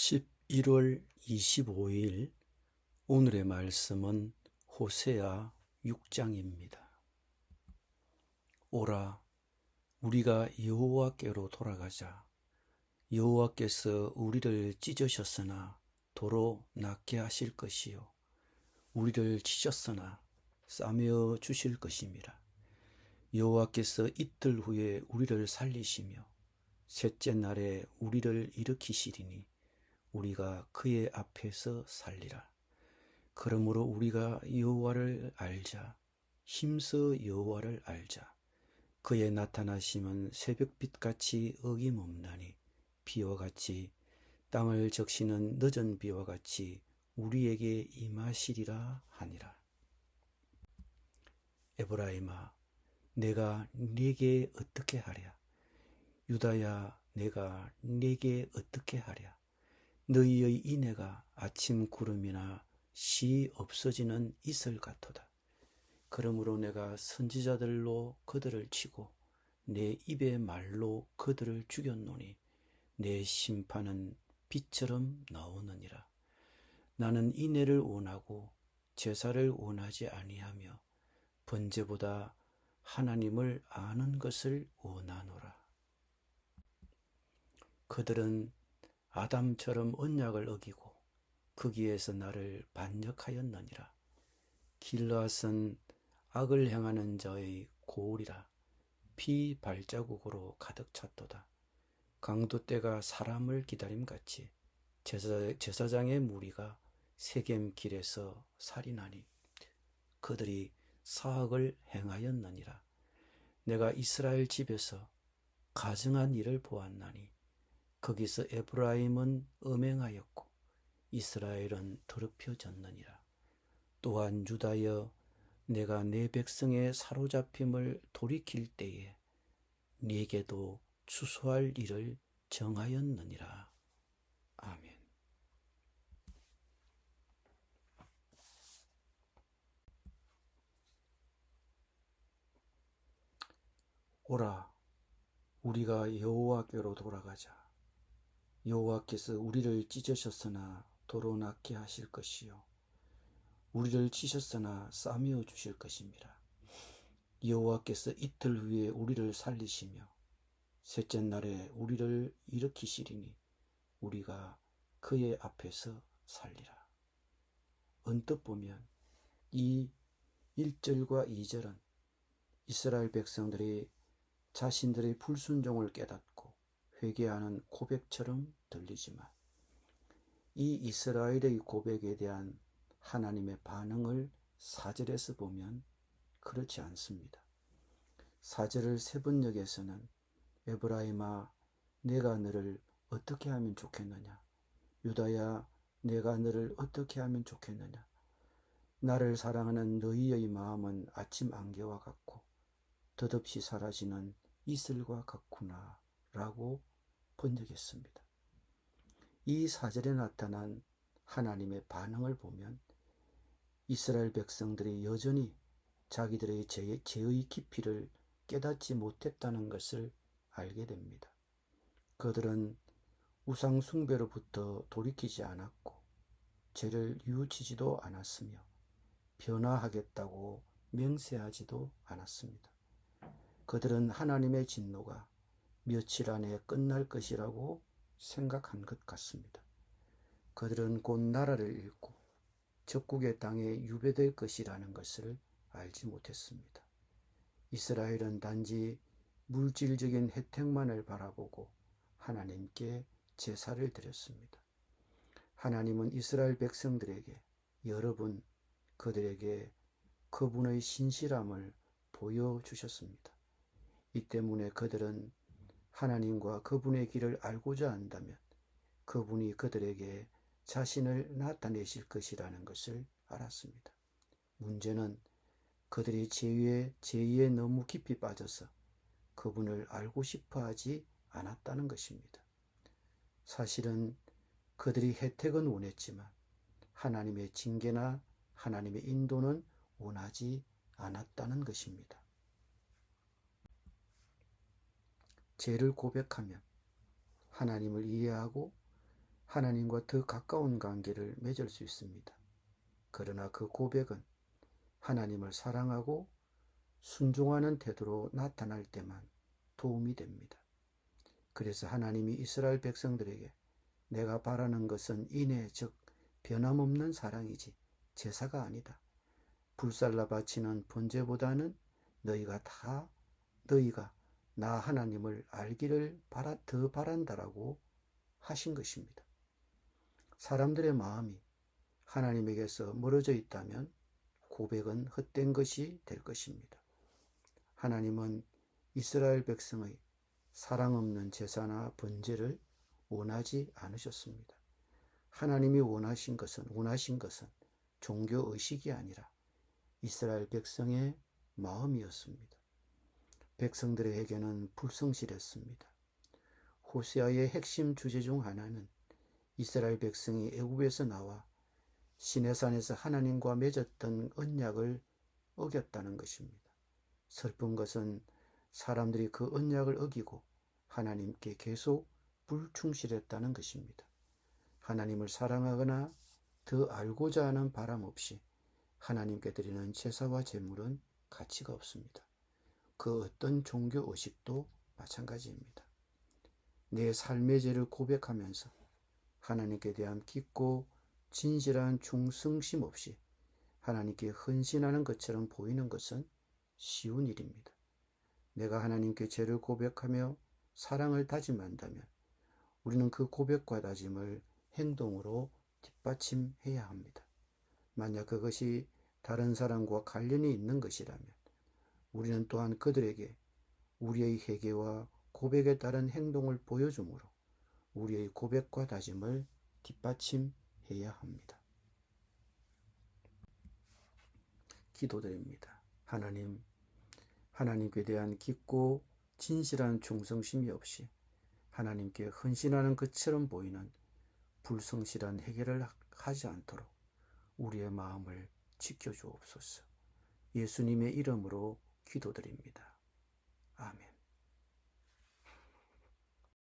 11월 25일 오늘의 말씀은 호세아 6장입니다. 오라, 우리가 여호와께로 돌아가자. 여호와께서 우리를 찢으셨으나 도로 낫게 하실 것이요 우리를 치셨으나 싸매어 주실 것임이라. 여호와께서 이틀 후에 우리를 살리시며 셋째 날에 우리를 일으키시리니 우리가 그의 앞에서 살리라. 그러므로 우리가 여호와를 알자. 힘써 여호와를 알자. 그의 나타나심은 새벽빛같이 어김없나니 비와 같이 땅을 적시는 늦은 비와 같이 우리에게 임하시리라 하니라. 에브라임아, 내가 네게 어떻게 하랴? 유다야, 내가 네게 어떻게 하랴? 너희의 인애가 아침 구름이나 시 없어지는 이슬 같도다. 그러므로 내가 선지자들로 그들을 치고 내 입의 말로 그들을 죽였노니 내 심판은 빛처럼 나오느니라. 나는 인애를 원하고 제사를 원하지 아니하며 번제보다 하나님을 아는 것을 원하노라. 그들은 아담처럼 언약을 어기고 거기에서 나를 반역하였느니라. 길르앗은 악을 행하는 자의 고울이라. 피 발자국으로 가득 찼도다. 강도 떼가 사람을 기다림같이 제사장의 무리가 세겜 길에서 살인하니 그들이 사악을 행하였느니라. 내가 이스라엘 집에서 가증한 일을 보았나니 거기서 에브라임은 음행하였고 이스라엘은 더럽혀졌느니라. 또한 유다여, 내가 내 백성의 사로잡힘을 돌이킬 때에 네게도 추수할 일을 정하였느니라. 아멘. 오라, 우리가 여호와께로 돌아가자. 여호와께서 우리를 찢으셨으나 도로 낫게 하실 것이요 우리를 치셨으나 싸매어 주실 것입니다. 여호와께서 이틀 후에 우리를 살리시며 셋째 날에 우리를 일으키시리니 우리가 그의 앞에서 살리라. 언뜻 보면 이 1절과 2절은 이스라엘 백성들이 자신들의 불순종을 깨닫고 회개하는 고백처럼 들리지만 이 이스라엘의 고백에 대한 하나님의 반응을 4절에서 보면 그렇지 않습니다. 4절을 세번역에서는 에브라임아, 내가 너를 어떻게 하면 좋겠느냐? 유다야, 내가 너를 어떻게 하면 좋겠느냐? 나를 사랑하는 너희의 마음은 아침 안개와 같고 덧없이 사라지는 이슬과 같구나 라고 번역했습니다. 이 4절에 나타난 하나님의 반응을 보면 이스라엘 백성들이 여전히 자기들의 죄의 깊이를 깨닫지 못했다는 것을 알게 됩니다. 그들은 우상 숭배로부터 돌이키지 않았고 죄를 뉘우치지도 않았으며 변화하겠다고 맹세하지도 않았습니다. 그들은 하나님의 진노가 며칠 안에 끝날 것이라고 생각한 것 같습니다. 그들은 곧 나라를 잃고 적국의 땅에 유배될 것이라는 것을 알지 못했습니다. 이스라엘은 단지 물질적인 혜택만을 바라보고 하나님께 제사를 드렸습니다. 하나님은 이스라엘 백성들에게 여러 번 그들에게 그분의 신실함을 보여주셨습니다. 이 때문에 그들은 하나님과 그분의 길을 알고자 한다면 그분이 그들에게 자신을 나타내실 것이라는 것을 알았습니다. 문제는 그들이 죄에 너무 깊이 빠져서 그분을 알고 싶어 하지 않았다는 것입니다. 사실은 그들이 혜택은 원했지만 하나님의 징계나 하나님의 인도는 원하지 않았다는 것입니다. 죄를 고백하면 하나님을 이해하고 하나님과 더 가까운 관계를 맺을 수 있습니다. 그러나 그 고백은 하나님을 사랑하고 순종하는 태도로 나타날 때만 도움이 됩니다. 그래서 하나님이 이스라엘 백성들에게 내가 바라는 것은 인애 즉 변함없는 사랑이지 제사가 아니다. 불살라 바치는 번제보다는 너희가 나 하나님을 알기를 더 바란다라고 하신 것입니다. 사람들의 마음이 하나님에게서 멀어져 있다면 고백은 헛된 것이 될 것입니다. 하나님은 이스라엘 백성의 사랑 없는 제사나 번제를 원하지 않으셨습니다. 하나님이 원하신 것은 종교 의식이 아니라 이스라엘 백성의 마음이었습니다. 백성들에게는 불성실했습니다. 호세아의 핵심 주제 중 하나는 이스라엘 백성이 애굽에서 나와 시내산에서 하나님과 맺었던 언약을 어겼다는 것입니다. 슬픈 것은 사람들이 그 언약을 어기고 하나님께 계속 불충실했다는 것입니다. 하나님을 사랑하거나 더 알고자 하는 바람 없이 하나님께 드리는 제사와 제물은 가치가 없습니다. 그 어떤 종교 의식도 마찬가지입니다. 내 삶의 죄를 고백하면서 하나님께 대한 깊고 진실한 충성심 없이 하나님께 헌신하는 것처럼 보이는 것은 쉬운 일입니다. 내가 하나님께 죄를 고백하며 사랑을 다짐한다면 우리는 그 고백과 다짐을 행동으로 뒷받침해야 합니다. 만약 그것이 다른 사람과 관련이 있는 것이라면 우리는 또한 그들에게 우리의 회개와 고백에 따른 행동을 보여주므로 우리의 고백과 다짐을 뒷받침해야 합니다. 기도드립니다. 하나님께 대한 깊고 진실한 충성심이 없이 하나님께 헌신하는 것처럼 보이는 불성실한 회개를 하지 않도록 우리의 마음을 지켜주옵소서. 예수님의 이름으로 기도드립니다. 아멘.